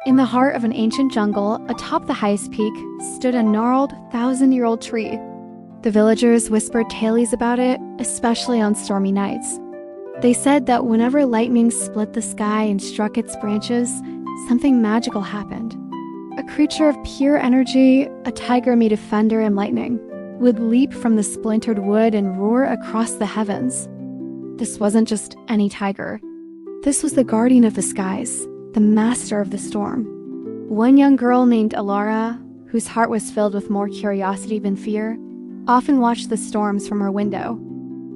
In the heart of an ancient jungle, atop the highest peak, stood a gnarled, 1,000-year-old tree. The villagers whispered tales about it, especially on stormy nights. They said that whenever lightning split the sky and struck its branches, something magical happened. A creature of pure energy, a tiger made of thunder and lightning, would leap from the splintered wood and roar across the heavens. This wasn't just any tiger. This was the guardian of the skies, the master of the storm. One young girl named Alara, whose heart was filled with more curiosity than fear, often watched the storms from her window.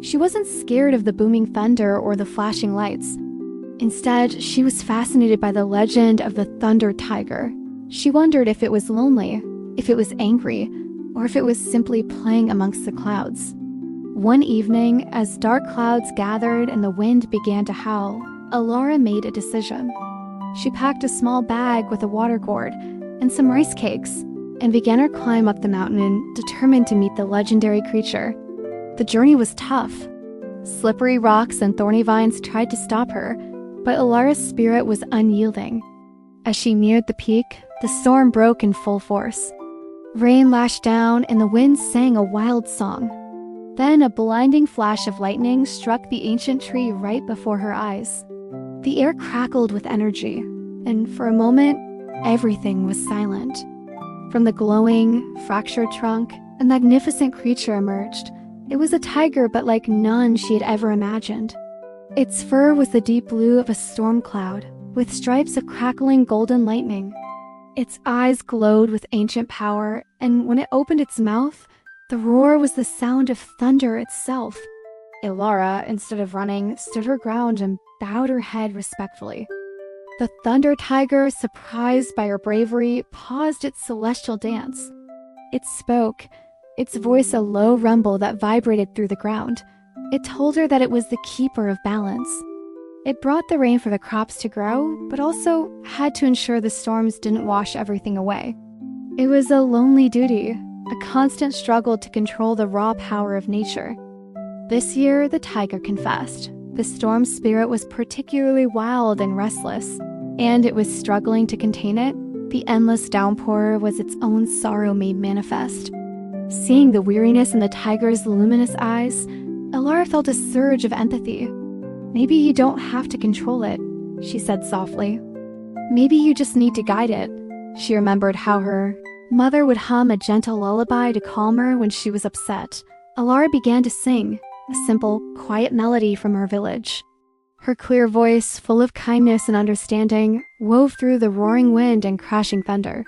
She wasn't scared of the booming thunder or the flashing lights. Instead, she was fascinated by the legend of the Thunder Tiger. She wondered if it was lonely, if it was angry, or if it was simply playing amongst the clouds. One evening, as dark clouds gathered and the wind began to howl, Alara made a decision. She packed a small bag with a water gourd and some rice cakes and began her climb up the mountain, determined to meet the legendary creature. The journey was tough. Slippery rocks and thorny vines tried to stop her, but Alara's spirit was unyielding. As she neared the peak, the storm broke in full force. Rain lashed down and the wind sang a wild song. Then a blinding flash of lightning struck the ancient tree right before her eyes. The air crackled with energy, and for a moment, everything was silent. From the glowing, fractured trunk, a magnificent creature emerged. It was a tiger, but like none she had ever imagined. Its fur was the deep blue of a storm cloud, with stripes of crackling golden lightning. Its eyes glowed with ancient power, and when it opened its mouth, the roar was the sound of thunder itself. Alara, instead of running, stood her ground and bowed her head respectfully. The Thunder Tiger, surprised by her bravery, paused its celestial dance. It spoke, its voice a low rumble that vibrated through the ground. It told her that it was the keeper of balance. It brought the rain for the crops to grow, but also had to ensure the storms didn't wash everything away. It was a lonely duty, a constant struggle to control the raw power of nature. This year, the tiger confessed. The storm spirit was particularly wild and restless, and it was struggling to contain it. The endless downpour was its own sorrow made manifest. Seeing the weariness in the tiger's luminous eyes, Alara felt a surge of empathy. "Maybe you don't have to control it," she said softly. "Maybe you just need to guide it." She remembered how her mother would hum a gentle lullaby to calm her when she was upset. Alara began to sing, a simple, quiet melody from her village. Her clear voice, full of kindness and understanding, wove through the roaring wind and crashing thunder.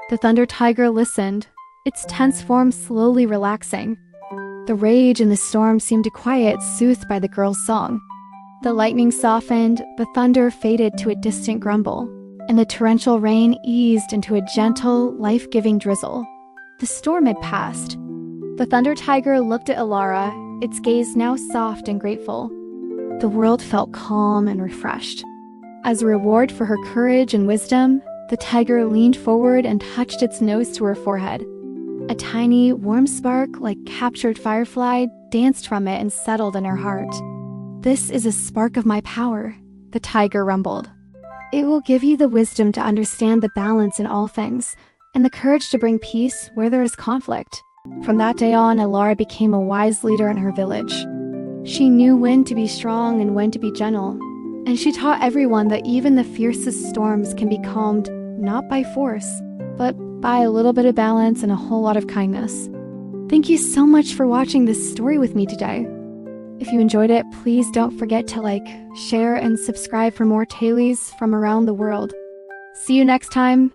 The Thunder Tiger listened, its tense form slowly relaxing. The rage and the storm seemed to quiet, soothed by the girl's song. The lightning softened, the thunder faded to a distant grumble, and the torrential rain eased into a gentle, life-giving drizzle. The storm had passed. The Thunder Tiger looked at Alara, its gaze now soft and grateful. The world felt calm and refreshed. As a reward for her courage and wisdom, the tiger leaned forward and touched its nose to her forehead. A tiny, warm spark, like captured firefly, danced from it and settled in her heart. "This is a spark of my power," the tiger rumbled. "It will give you the wisdom to understand the balance in all things, and the courage to bring peace where there is conflict." From that day on, Alara became a wise leader in her village. She knew when to be strong and when to be gentle, and she taught everyone that even the fiercest storms can be calmed not by force, but by a little bit of balance and a whole lot of kindness. Thank you so much for watching this story with me today. If you enjoyed it, please don't forget to like, share, and subscribe for more tales from around the world. See you next time.